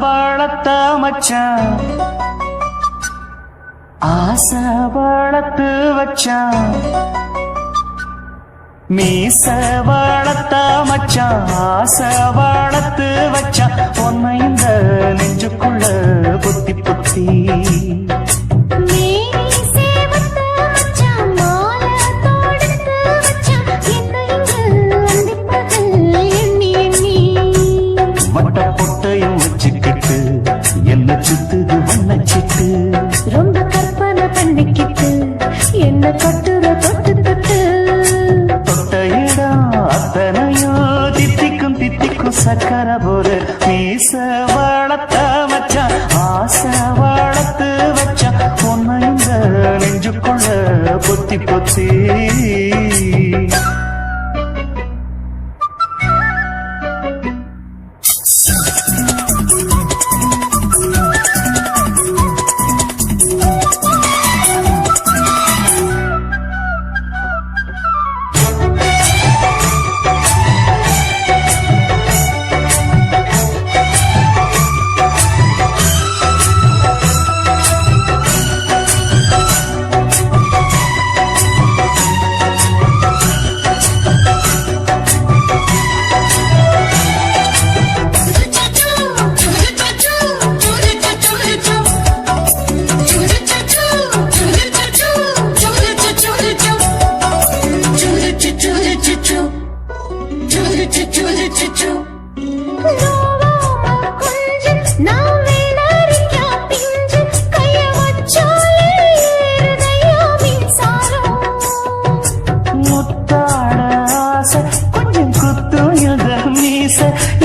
வளர்த்த மச்சான் ஆசை வளர்த்து வச்சான் மீச வளர்த்த மச்சான் ஆசை வளர்த்து வச்சான் பொன்னை இந்த நெஞ்சுக்குள்ள புத்தி புத்தி என்ன சுத்துது வண்ணச்சிட்டு ரொம்ப கற்பனை பண்ணிக்கிட்டு என்ன கட்டுற தொட்டு தொட்டு தொட்ட இடம் அத்தனையோ தித்திக்கும் தித்திக்கும் சக்கர போற மீச வளர்த்த மச்சான் ஆசை வளர்த்து வச்சான் பொன்னை இந்த நெஞ்சுக்குள்ள பொத்தி பொத்தி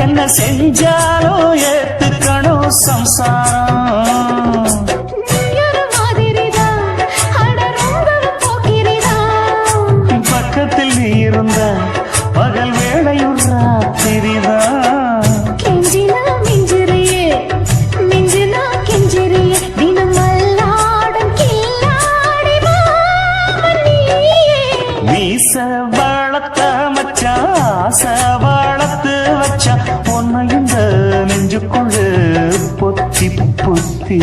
என்ன செஞ்சாலும் ஏத்துக்கணும் சம்சாரம் பக்கத்தில் நீ இருந்த பகல் வேளையும் ராத்திரிதான் கெஞ்சினா மிஞ்சிறியே மிஞ்சினா கெஞ்சிறியே தினம் மல்லாடும் கில்லாடி மீச வளர்த்த மச்சான் ஆசை வளர்த்து வச்சான் பொன்னை இந்த நெஞ்சுக்குள்ள பொத்தி பொத்தி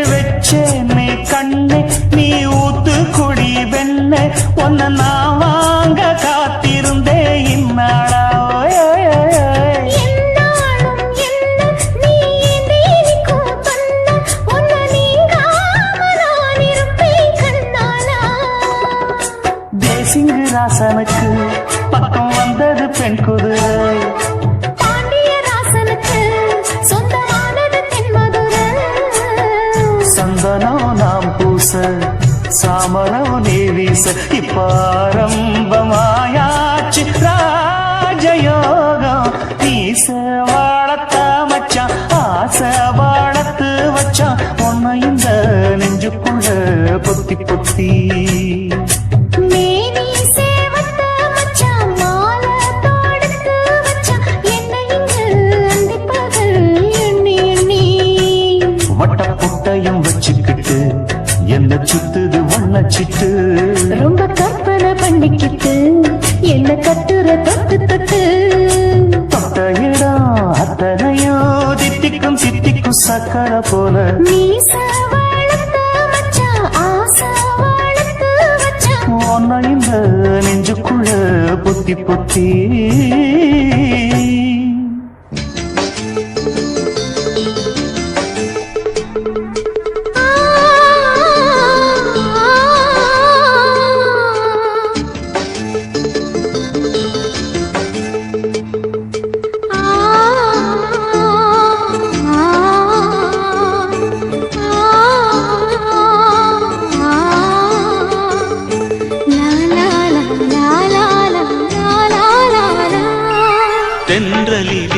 வெச்சேனே கண்ணே நீ ஊத்து குடி வெண்ணே ஒன்ன நான் வாங்க காத்திருந்தே இந்நாளா தேசிங்கு ராசனுக்கு பக்கம் வந்தது பெண் குதிரை சந்தனம் நாம் பூச சாமரம் நீ வீச இப்பாரம்பமாயாச்சு ராஜயோகம் நீச வளர்த்த மச்சான் ஆசை வளர்த்து வச்சான் பொன்னை இந்த நெஞ்சுக்குள்ள பொத்தி பொத்தி வச்சுக்கிட்டு என்ன சுத்துது வண்ணச்சிட்டு ரொம்ப கற்பனை பண்ணிக்கிட்டு என்ன கட்டுற தொட்டு தொட்டு தொட்ட இடம் அத்தனையோ தித்திக்கும் தித்திக்கும் சக்கர போல ஒன்ன இந்த நெஞ்சுக்குள்ள பொத்தி பொத்தி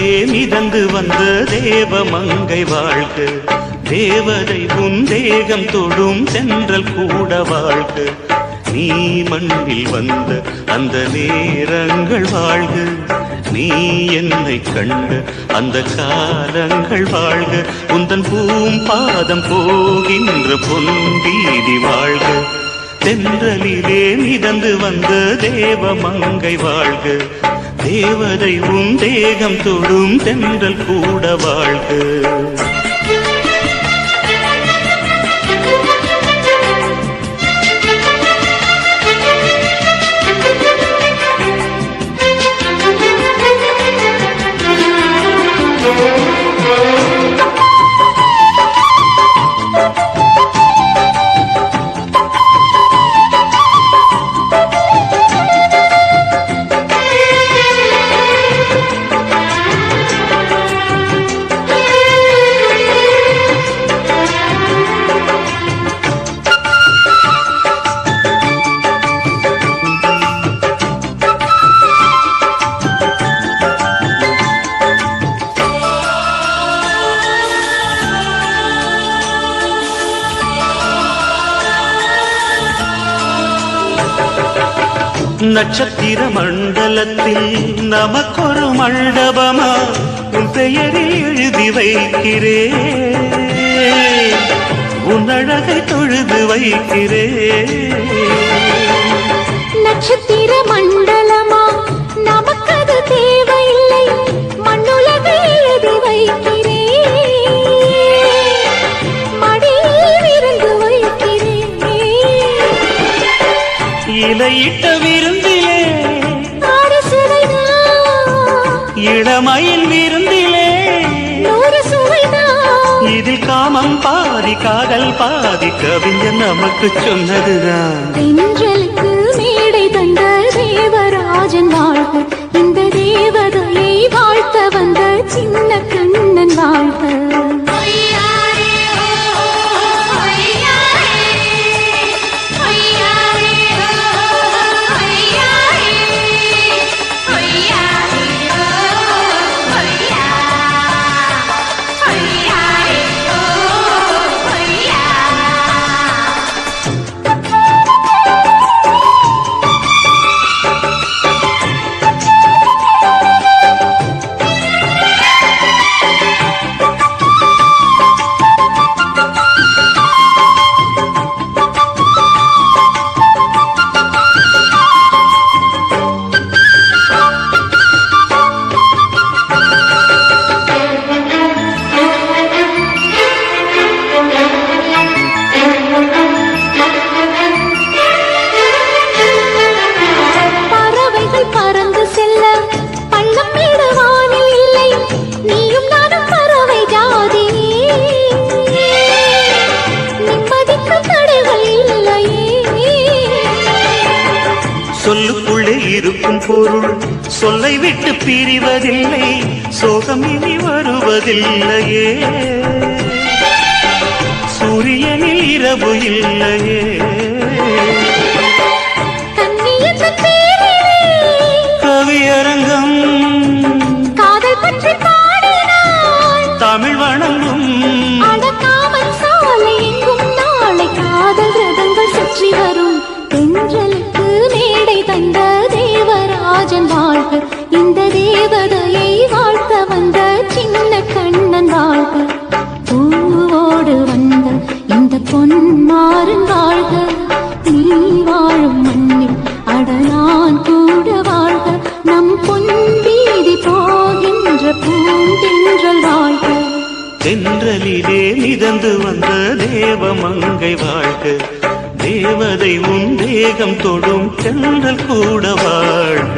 தென்றலிலே மிதந்து வந்த தேவ மங்கை வாழ்க, தேவதை உன் தேகம் தொடும் சென்றல் கூட வாழ்க, நீ மண்ணில் வந்த அந்த நேரங்கள் வாழ்க, நீ என்னை கண்ட அந்த காலங்கள் வாழ்க, உந்தன் பூம்பாதம் போகின்ற பொன்வீதி வாழ்க, தென்றலிலே மிதந்து வந்த தேவ மங்கை வாழ்க, தேவதை உன் தேகம் தொடும் தென்றல் கூட வாழ்க. நட்சத்திர மண்டலத்தில் நமக்கொரு மண்டபமா உன் பெயரில் எழுதி வைக்கிறேன், உன் அழகை தொழுது வைக்கிறேன். நட்சத்திர மண்டலமா நமக்கது தேவையில்லை, மண்ணுலகை எழுதி வைக்கிறேன், மடியில் இருந்து வைக்கிறேன். இலையிட்ட விருந்திலே இளமையில் விருந்திலே இதில் காமம் பாதி காதல் பாதி கவிஞர் நமக்கு சொன்னதுதான். தென்றலுக்கு மேடை தந்த தேவராஜன் வாழ்க, இந்த தேவதையை வாழ்த்த வந்த சின்ன கண்ணன் வாழ்க. சொல்லுக்குள்ளே இருக்கும் பொருள் சொல்லை விட்டு பிரிவதில்லை, சோகம் இனி வருவதில்லையே, சூரியனில் இரவு இல்லையே. கவியரங்கம் காதல் பற்றி பாடினாள், தமிழ் வணங்கும் அடக்காமல் சாலை எங்கும் நாளை காதல் ரதங்கள் சுற்றி வரும். தென்றலுக்கு மேடை தந்த தேவராஜன் வாழ்க, இந்த தேவதையை வாழ்த்த வந்த சின்ன கண்ணன் வாழ்க. பூவோடு வந்த இந்த பொன்மாறன் வாழ்க, நீ வாழும் மண்ணில் அடலான் கூட வாழ்க, நம் பொன் வீதி போகின்ற பூந்தென்றல் வாழ்க. தென்றலிலே மிதந்து வந்த தேவ மங்கை வாழ்க, தேவதை உன் தேகம் தொடும் தென்றல் கூட வாழ்க.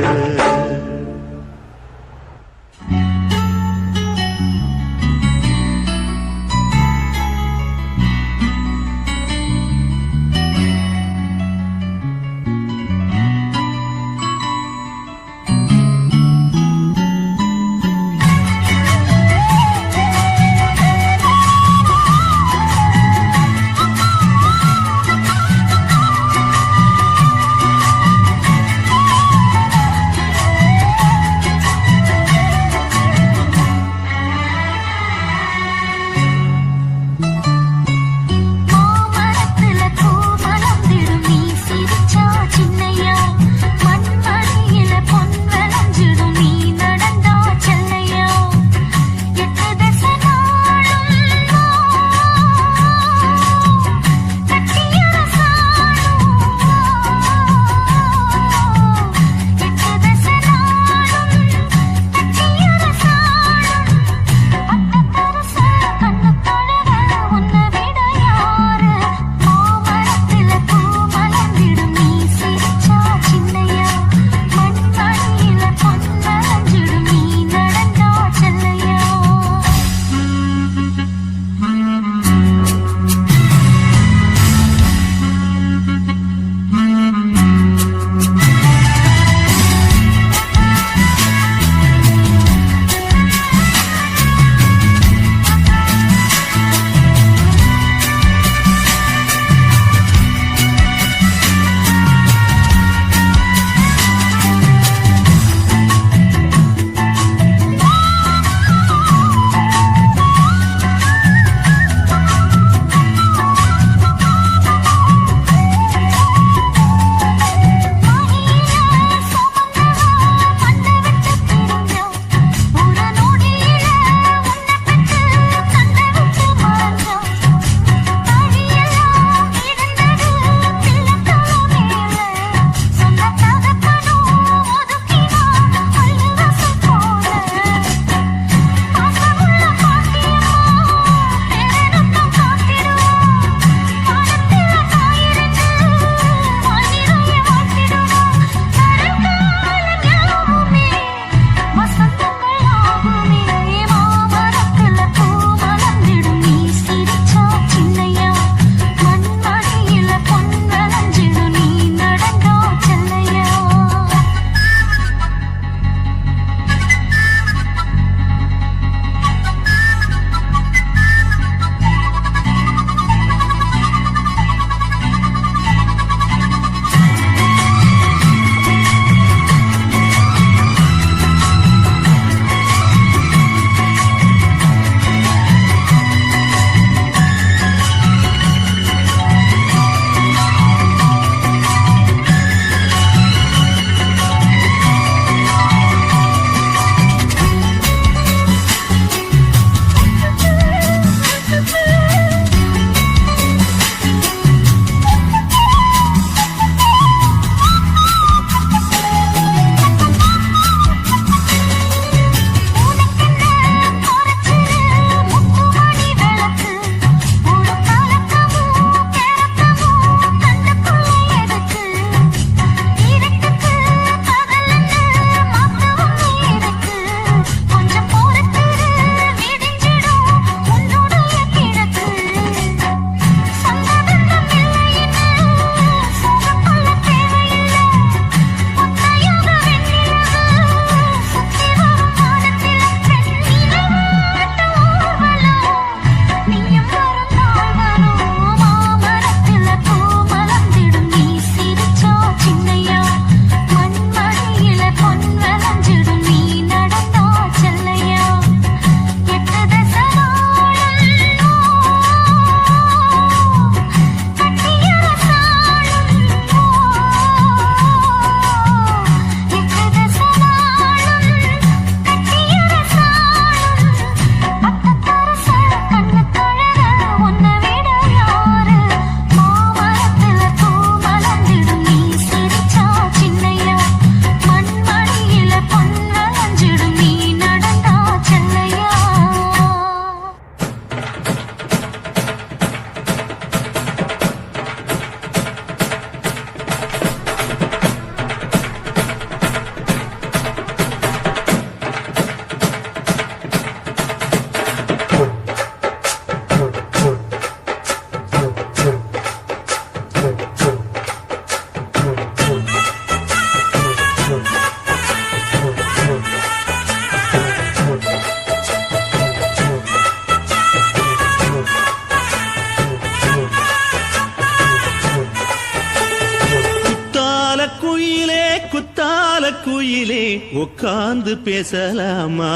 உட்கார்ந்து பேசலாமா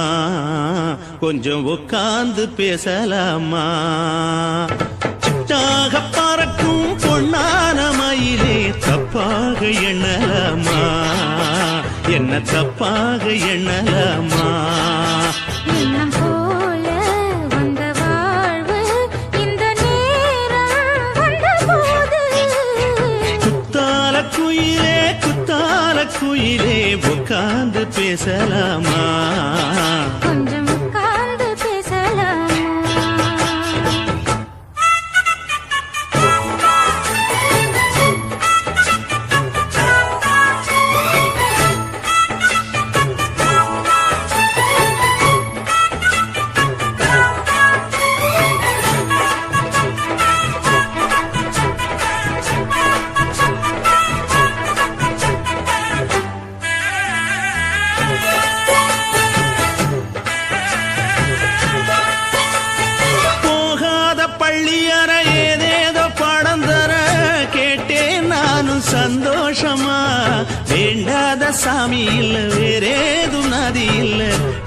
கொஞ்சம் உட்கார்ந்து பேசலாமா சிட்டாக பறக்கும் பொன்னான மயிலே தப்பாக எண்ணலாமா என்ன தப்பாக எண்ணலாமா எண்ணம் போல வந்த வாழ்வு இந்த நேரம் வந்தபோது குத்தால குயிலே உட்கார்ந்து பேசலாமா கொஞ்சம் உட்கார்ந்து பேசலாமா சந்தோஷமா வேண்டாத சாமி இல்ல வேறேதும் நதி இல்ல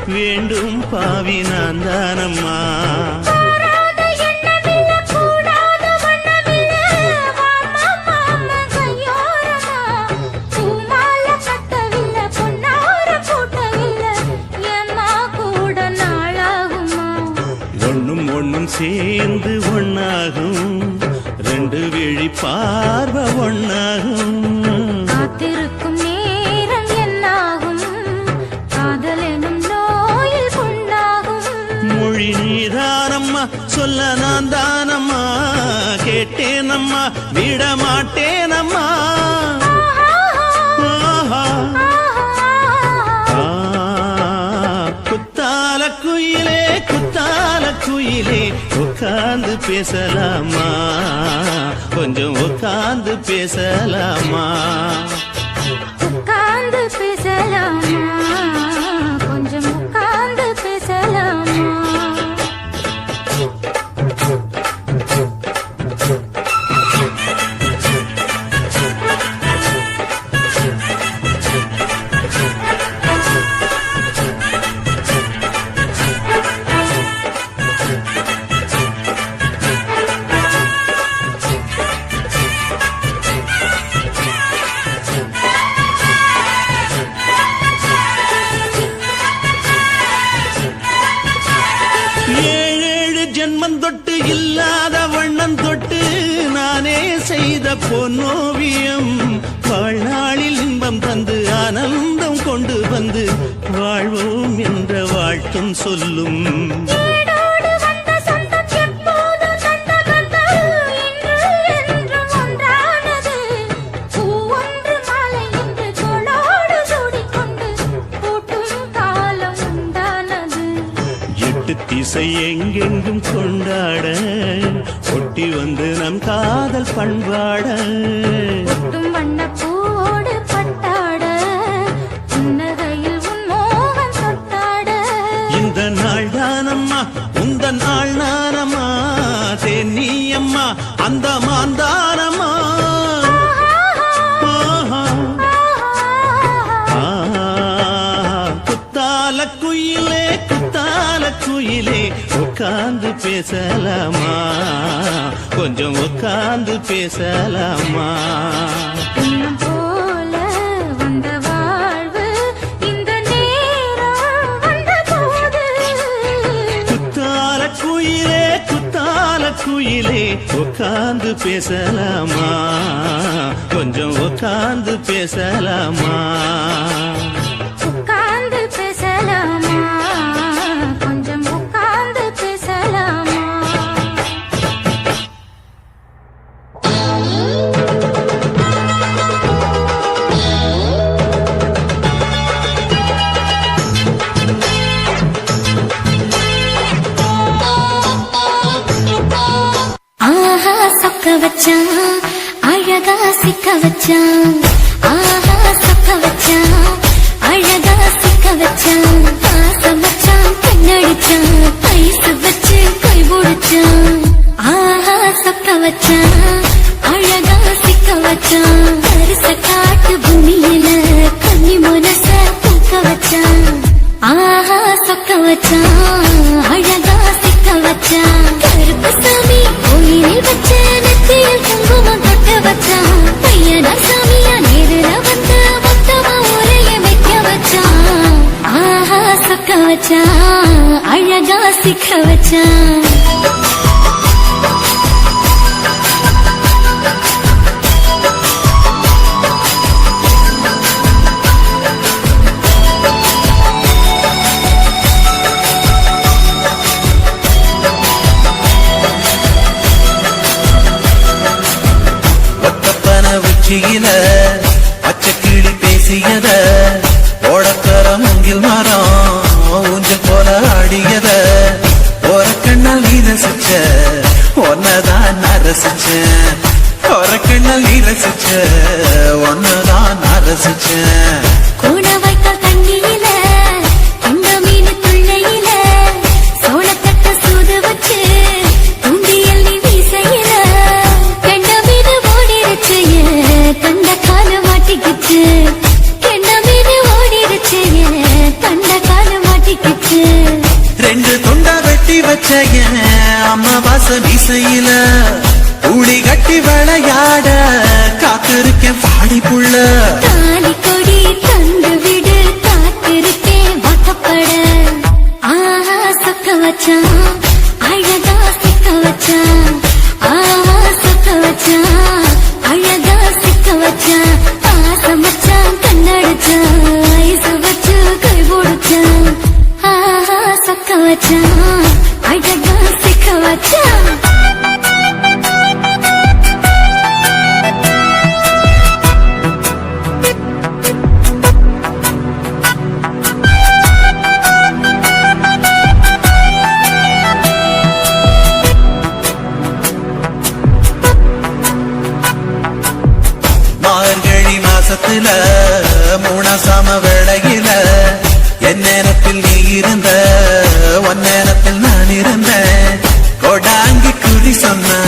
வேண்டும் பாவி நான் தானம்மா ஒண்ணும் சேர்ந்து ஒண்ணாகும் ரெண்டு விழி பார்வை ஒண்ணாகும் காத்திருக்கும் நேரம் என்னாகும் காதல் எனும் நோயில் கொண்டாகும் மொழி நீதானம்மா சொல்ல நான் தானம்மா கேட்டேனம்மா விட மாட்டேனம்மா குத்தால குயிலே உட்கார்ந்து பேசலாமா கொஞ்சம் உட்கார்ந்து பேசலாமா உட்கார்ந்து பேசலாமா கொஞ்சம் உட்கார்ந்து பேசலாமா தொட்டு இல்லாத வண்ணம் தொட்டு நானே செய்த பொன்னோவியம் வாழ்நாளில் இன்பம் தந்து ஆனந்தம் கொண்டு வந்து வாழ்வோம் என்ற வாழ்த்தும் சொல்லும் திசை எங்கெங்கும் கொண்டாட ஒட்டி வந்து நம் காதல் பண்பாட வண்ணப்பூவோடு பட்டாட புன்னகையில் உன் மோகம் தொட்டாட இந்த நாள் தானம்மா உந்த நாள் நானம்மா தேனியம்மா அந்த மாந்தானம்மா குயிலே உட்கார்ந்து பேசலாமா கொஞ்சம் உட்கார்ந்து பேசலாமா எண்ணம் போல வந்த வாழ்வு இந்த நேரம் வந்தபோது குத்தால குயிலே உட்கார்ந்து பேசலாமா கொஞ்சம் உட்கார்ந்து பேசலாமா உட்கார்ந்து பேசலாமா கொஞ்சம் உட்கார்ந்து பேசலாமா ஆஹா சொக்க வச்சான் அழகா சிக்க வச்சான் ஆஹா சொக்க வச்சான் அழகா சிக்க வச்சான் பாசம் வச்சான் கண்ணடிச்சான் பைசு வச்சு கை முடிச்சான் ஆஹா சொக்க வச்சான் அழகா சிக்க வச்சான் பரிச காட்டு பூமியில கன்னி மனச பூக்க வச்சான் அழகா சிக்க வச்சான் உச்சியில பச்சை கிளி பேசியத ஓடக்கர மூங்கில் மரம் ஊஞ்சல் போல ஆடியத ஒரு கண்ணால் நீ ரசிச்ச ஒன்னதான் நான் ரசிச்சேன் ஒரு கண்ணால் நீ ரசிச்ச ஒன்னதான் நான் ரசிச்சேன் கூட வைக்க தண்ணியில கண்ட மீன் துள்ளையில சோளத்தட்ட சூது வச்சு தூண்டியல் நீ வீசையில கண்ட மீன் ஓடிருச்சு கண்ட கால மாட்டிக்கிச்சு கண்ட மீன் ஓடிருச்சு கண்ட கால மாட்டிக்கிச்சு ரெண்டு துண்டா வெட்டி வச்ச அம்மா வாச வீசையில ஊடி கட்டி விளையாட காத்திருக்கேன் பாடி புள்ள தாலி கொடி தந்து விடு காத்திருக்கேன் வாக்கப்பட ஆஹா சொக்க வச்சான் அழகா சிக்க வச்சான் ஆஹா சொக்க வச்சான் அழகா சிக்க வச்சான் ஆசை மச்சான் கண்ணடிச்சான் ஐசு வச்சு கை போடுச்சான் ஆஹா சொக்க வச்சான் அழகா சிக்க வச்சான் மார்கழி மாசத்துல மூணாசாம வேளையில என் நேரத்தில் நீ இருந்த உன் நேரத்தில் நான் இருந்தேன் கொடாங்கி குறி சொன்னா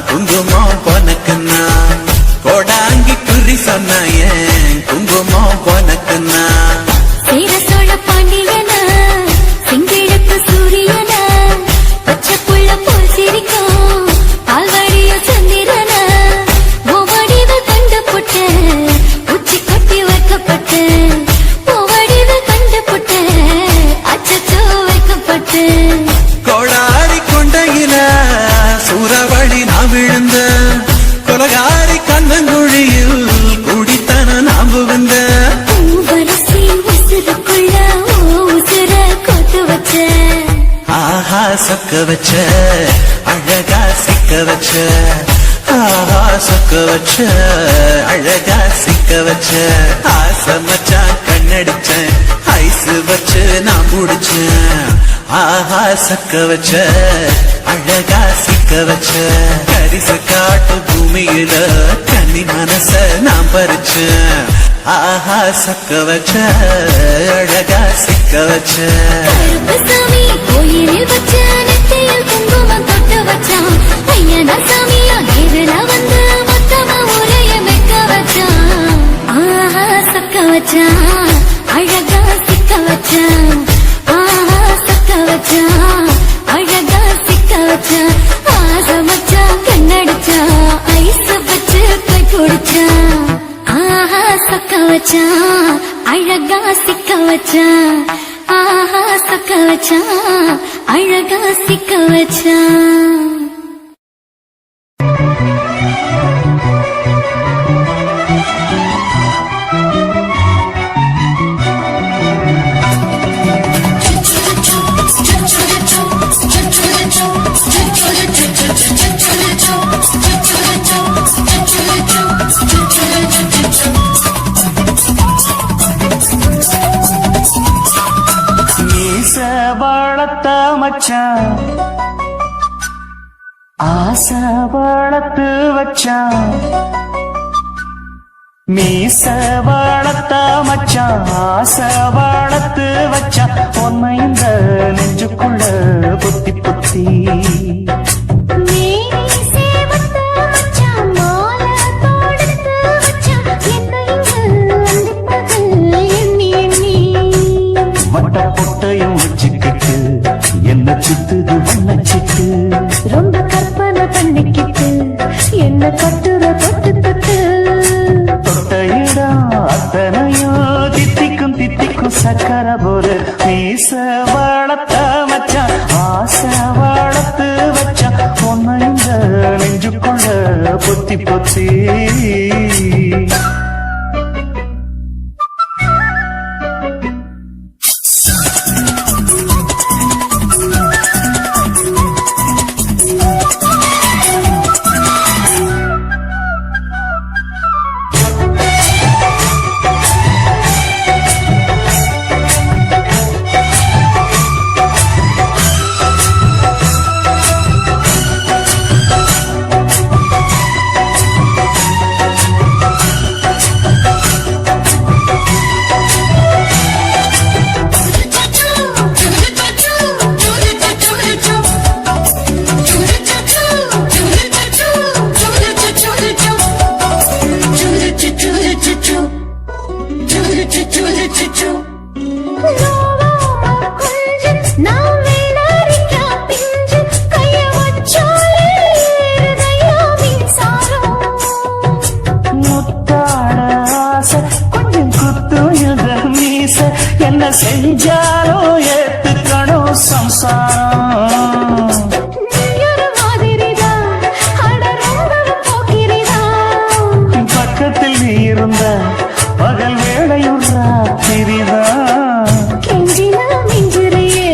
குங்குமம் பொனக்குன்னா கொடாங்கி குறி சொன்னா ஏன் குங்குமம் பொனக்குன்னா சேர சோழ பாண்டியன சிங்கிழக்கு சூரியன பச்சை புள்ள போல் சிரிக்கும் பால்வடிய சந்திரன ஓவடிவ கண்டு புட்ட உச்சி கொட்டி வைக்கப்பட்டு ஓவடிவ கண்டு புட்ட அச்சச்சோ வைக்கப்பட்டு கோடாரி கொண்டையில சூறாவளி நான் விழுந்த கொலகாரி கண்ணங்குழியில் குடித்தன நாம் புகுந்த பூவரசி உசுருக்குள்ள உசுர கொத்து வச்ச ஆஹா சொக்க வச்ச அழகா சிக்க வச்ச ஆஹா சொக்க வச்ச அழகா சிக்க வச்ச ஆசை மச்சான் கண்ணடிச்சேன் ஐசு வச்சு நான் முடிச்சேன் ஆஹா சொக்க வச்ச அழகா சிக்க வச்ச கரிச காட்டு பூமியில கன்னி மனச நான் பறிச்சேன் ஆஹா சொக்க வச்ச அழகா சிக்க வச்ச கருப்பசாமி கோயிலில் வச்ச நெத்தியில் குங்குமம் தொட்டு வச்சான் ஐயனா சாமியா நேரில் வந்து மொத்தமா உரைய மெக்க வச்சான் ஆஹா சொக்க வச்சான் அழகா சிக்க வச்சான் ஆஹா சொக்க வச்சான் அழகா சிக்க வச்சான் ஆசை மச்சான் கண்ணடிச்சான் ஐஸ் வச்சு கை குடிச்சான் ஆஹா சொக்க வச்சான் அழகா சிக்க வச்சான் ஆஹா சொக்க வச்சான் அழகா சிக்க வச்சான் மீச வளர்த்த மச்சான் ஆசை வளர்த்து வச்சான் மீச வளர்த்த மச்சான் ஆசை வளர்த்து வச்சான் பொன்னை இந்த நெஞ்சுக்குள்ள புத்தி புத்தி வட்ட பொட்டையும் வச்சுக்கிட்டு என்ன சுத்துது வண்ண சிட்டு ரொம்ப கற்பனை பண்ணிக்கிட்டு என்ன கட்டுற தொட்டு தொட்டு தொட்ட இடம் அத்தனையோ தித்திக்கும் தித்திக்கும் சக்கர போல மீச செஞ்சாலும் ஏத்துக்கணும் சம்சாரம். நீ ஒரு மாதிரிதான், அட ரொம்பவும் போக்கிரிதான். பக்கத்தில் நீ இருந்த பகல் வேளையும் ராத்திரிதான். கெஞ்சினா மிஞ்சிறியே,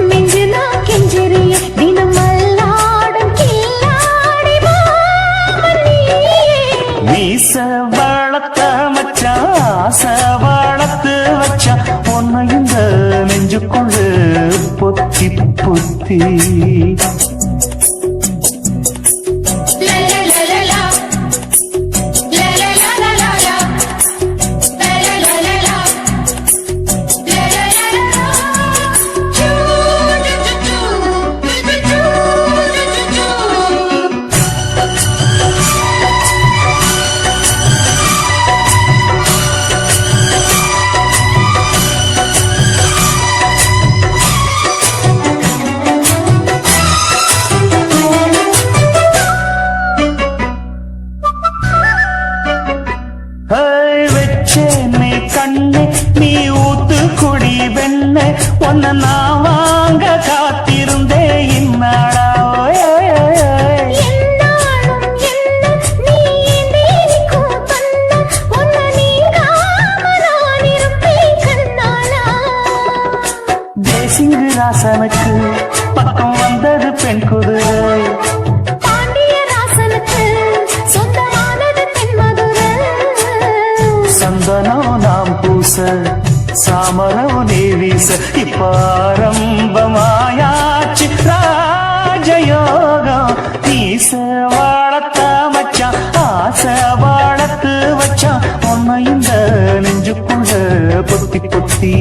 மிஞ்சினா கெஞ்சிறியே, தினம் அல்லாடும் கில்லாடி மாமன் நீயே. மீச வளர்த்த மச்சான் ஆசை வளர்த்து வச்சான் உன்னை இந்த நெஞ்சுக்குள்ள பொத்தி பொத்தி. வச்சேனே கண்ணே நீ ஊத்து குடி வெண்ண உன்னை நான் வாங்க காத்திருந்தே இந்நாளா. என்னாலும் என்ன நீ நீக்கும் கண்ணா, உன்னை நீங்காம நான் இருப்பேன் கண்ணாலா. தேசிங்கு ராசனுக்கு பக்கம் வந்தது பெண் குதிரை. பாண்டிய ராசனுக்கு சொந்தமானது தென்மதுரை. சந்தனம் நாம் பூச சாமரம் நீ வீச இப்ப ஆரம்பமாயாச்சு ராஜயோகம். நீச வாழத்த மச்சான் ஆசை வாழத்து வச்சான் உன்னை இந்த நெஞ்சுக்குள்ள பொத்தி பொத்தி.